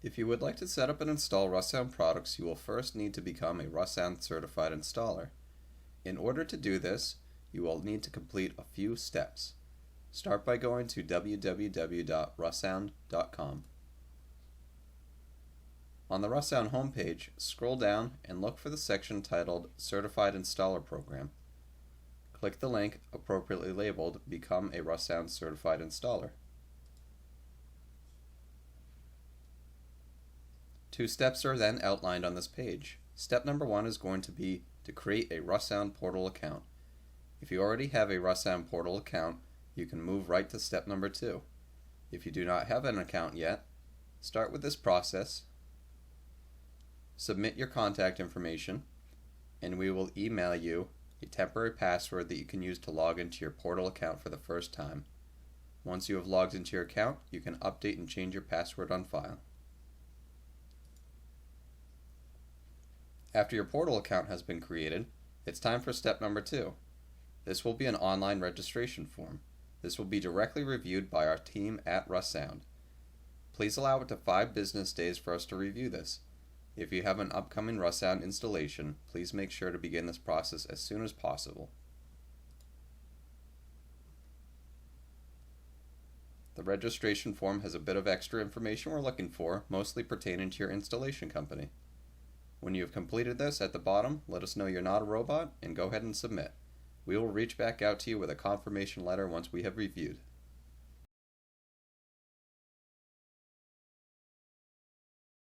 If you would like to set up and install Russound products, you will first need to become a Russound Certified Installer. In order to do this, you will need to complete a few steps. Start by going to www.russound.com. On the Russound homepage, scroll down and look for the section titled Certified Installer Program. Click the link appropriately labeled Become a Russound Certified Installer. 2 steps are then outlined on this page. Step number 1 is going to be to create a Russound portal account. If you already have a Russound portal account, you can move right to step number 2. If you do not have an account yet, start with this process, submit your contact information, and we will email you a temporary password that you can use to log into your portal account for the first time. Once you have logged into your account, you can update and change your password on file. After your portal account has been created, it's time for step number 2. This will be an online registration form. This will be directly reviewed by our team at Russound. Please allow it to 5 business days for us to review this. If you have an upcoming Russound installation, please make sure to begin this process as soon as possible. The registration form has a bit of extra information we're looking for, mostly pertaining to your installation company. When you have completed this, at the bottom, let us know you're not a robot and go ahead and submit. We will reach back out to you with a confirmation letter once we have reviewed.